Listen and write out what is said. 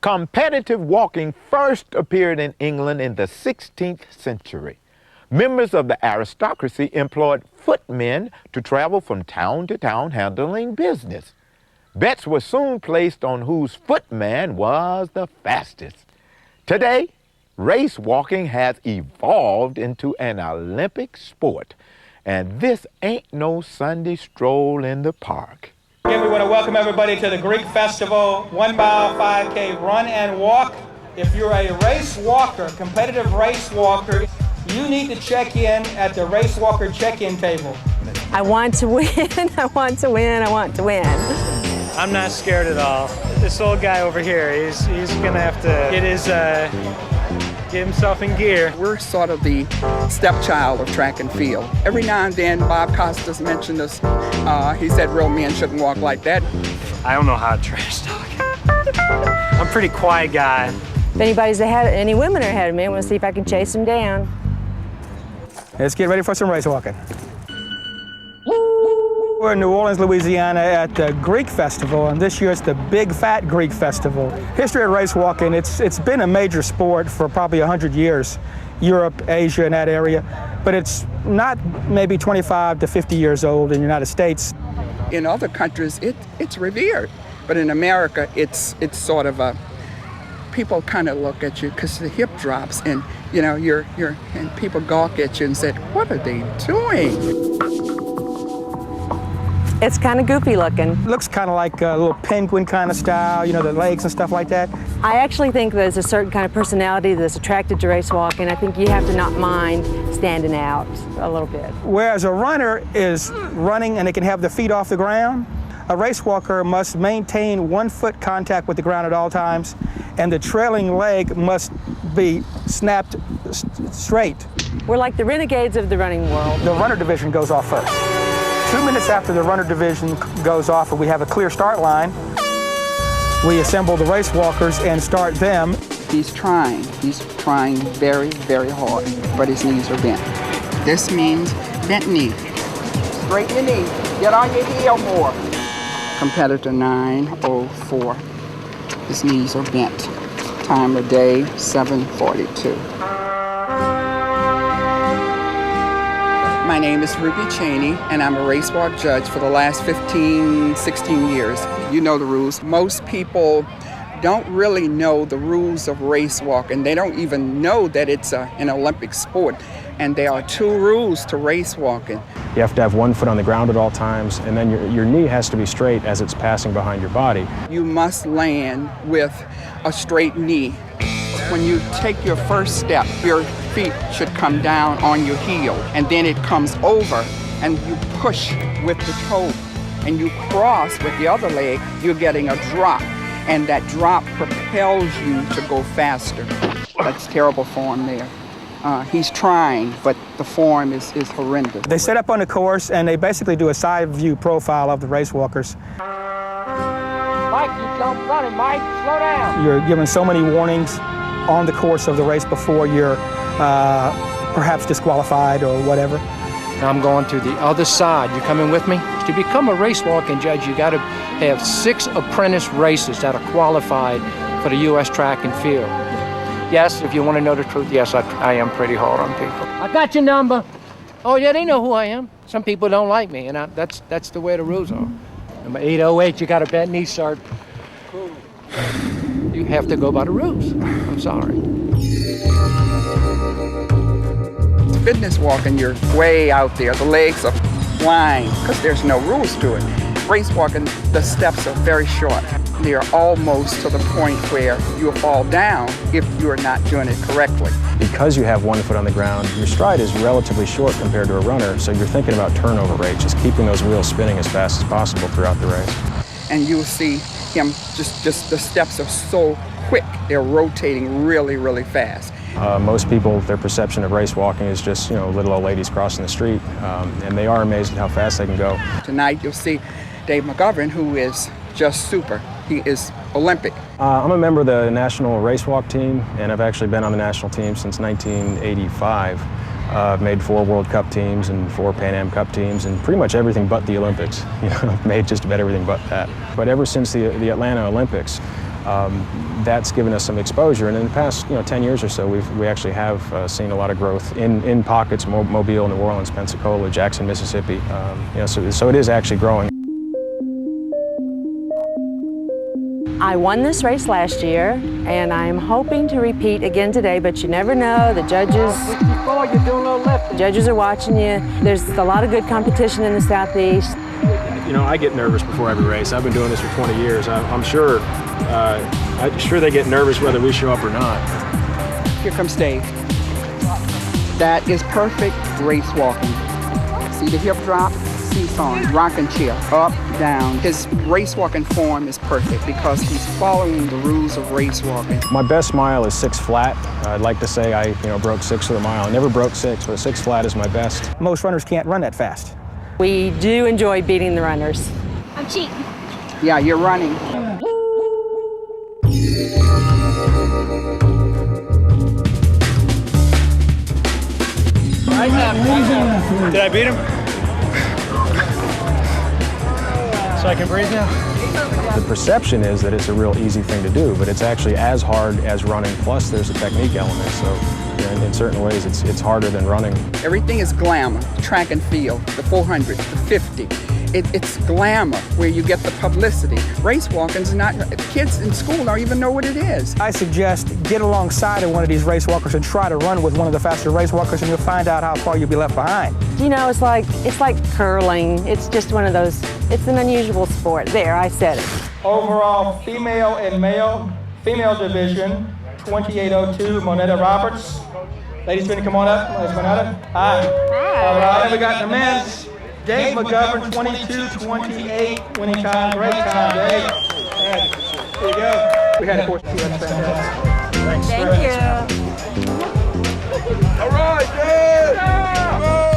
Competitive walking first appeared in England in the 16th century. Members of the aristocracy employed footmen to travel from town to town handling business. Bets were soon placed on whose footman was the fastest. Today, race walking has evolved into an Olympic sport, and this ain't no Sunday stroll in the park. Again, we want to welcome everybody to the Greek Festival 1 mile 5K run and walk. If you're a race walker, competitive race walker, you need to check in at the Race Walker check-in table. I want to win, I want to win, I want to win. I'm not scared at all. This old guy over here, he's gonna have to get himself in gear. We're sort of the stepchild of track and field. Every now and then, Bob Costas mentioned us. He said real men shouldn't walk like that. I don't know how to trash talk. I'm a pretty quiet guy. If anybody's ahead, any women are ahead of me, I want to see if I can chase them down. Let's get ready for some race walking. We're in New Orleans, Louisiana at the Greek Festival, and this year it's the Big Fat Greek Festival. History of race walking, it's been a major sport for probably 100 years. Europe, Asia, in that area, but it's not maybe 25 to 50 years old in the United States. In other countries, it's revered, but in America, it's sort of a, people kind of look at you because the hip drops, and you know, and people gawk at you and say, what are they doing? It's kind of goofy looking. Looks kind of like a little penguin kind of style, you know, the legs and stuff like that. I actually think there's a certain kind of personality that's attracted to race walking. I think you have to not mind standing out a little bit. Whereas a runner is running and they can have their feet off the ground, a race walker must maintain 1 foot contact with the ground at all times, and the trailing leg must be snapped straight. We're like the renegades of the running world. The runner division goes off first. 2 minutes after the runner division goes off and we have a clear start line, we assemble the race walkers and start them. He's trying very, very hard, but his knees are bent. This means bent knee. Straighten your knee, get on your heel more. Competitor 904, his knees are bent. Time of day, 7:42. My name is Ruby Cheney, and I'm a race walk judge for the last 15, 16 years. You know the rules. Most people don't really know the rules of race walking. They don't even know that it's an Olympic sport. And there are 2 rules to race walking. You have to have 1 foot on the ground at all times, and then your knee has to be straight as it's passing behind your body. You must land with a straight knee. When you take your first step, your feet should come down on your heel, and then it comes over, and you push with the toe, and you cross with the other leg. You're getting a drop, and that drop propels you to go faster. That's terrible form there. He's trying, but the form is horrendous. They set up on the course, and they basically do a side view profile of the race walkers. Mike, you don't run it, Mike. Slow down. You're given so many warnings on the course of the race before you're perhaps disqualified or whatever. I'm going to the other side. You coming with me? To become a race walking judge, you got to have 6 apprentice racers that are qualified for the U.S. track and field. Yes, if you want to know the truth, yes, I am pretty hard on people. I got your number. Oh, yeah, they know who I am. Some people don't like me, and that's the way the rules are. Number 808, you got a bad knee, sir. Cool. You have to go by the rules. I'm sorry. Fitness walking, you're way out there. The legs are flying because there's no rules to it. Race walking, the steps are very short. They're almost to the point where you'll fall down if you're not doing it correctly. Because you have 1 foot on the ground, your stride is relatively short compared to a runner, so you're thinking about turnover rate, just keeping those wheels spinning as fast as possible throughout the race. And you'll see him, just the steps are so quick. They're rotating really, really fast. Most people, their perception of race walking is just, you know, little old ladies crossing the street, and they are amazed at how fast they can go. Tonight you'll see Dave McGovern, who is just super. He is Olympic. I'm a member of the national race walk team, and I've actually been on the national team since 1985. I've made 4 World Cup teams and 4 Pan Am Cup teams, and pretty much everything but the Olympics. You know, I've made just about everything but that. But ever since the Atlanta Olympics, That's given us some exposure, and in the past 10 years or so, we actually have seen a lot of growth in pockets: Mobile, New Orleans, Pensacola, Jackson, Mississippi. So it is actually growing. I won this race last year, and I'm hoping to repeat again today, but you never know. The judges are watching you. There's a lot of good competition in the Southeast. I get nervous before every race. I've been doing this for 20 years. I'm sure they get nervous whether we show up or not. Here comes Dave. That is perfect race walking. See the hip drop? Seesawing, rocking chair, up, down. His race walking form is perfect because he's following the rules of race walking. My best mile is 6 flat. I'd like to say I broke 6 of the mile. I never broke 6, but 6 flat is my best. Most runners can't run that fast. We do enjoy beating the runners. I'm cheating. Yeah, you're running. Did I beat him? So I can breathe now? The perception is that it's a real easy thing to do, but it's actually as hard as running, plus there's a technique element. So in certain ways, it's harder than running. Everything is glamour, track and field, the 400, the 50. It's glamour where you get the publicity. Race walking's not, kids in school don't even know what it is. I suggest get alongside of one of these race walkers and try to run with one of the faster race walkers, and you'll find out how far you'll be left behind. It's like curling. It's just one of those, it's an unusual sport. There, I said it. Overall female and male, female division, 2802, Monetta Roberts. Ladies, can you come on up? Miss Monetta. Hi. All right, we got the men's. Dave McGovern, 22-28, winning time. Great time, Dave. And here you go. We had a course. That's fantastic. Thanks. Thank you. All right, Dave!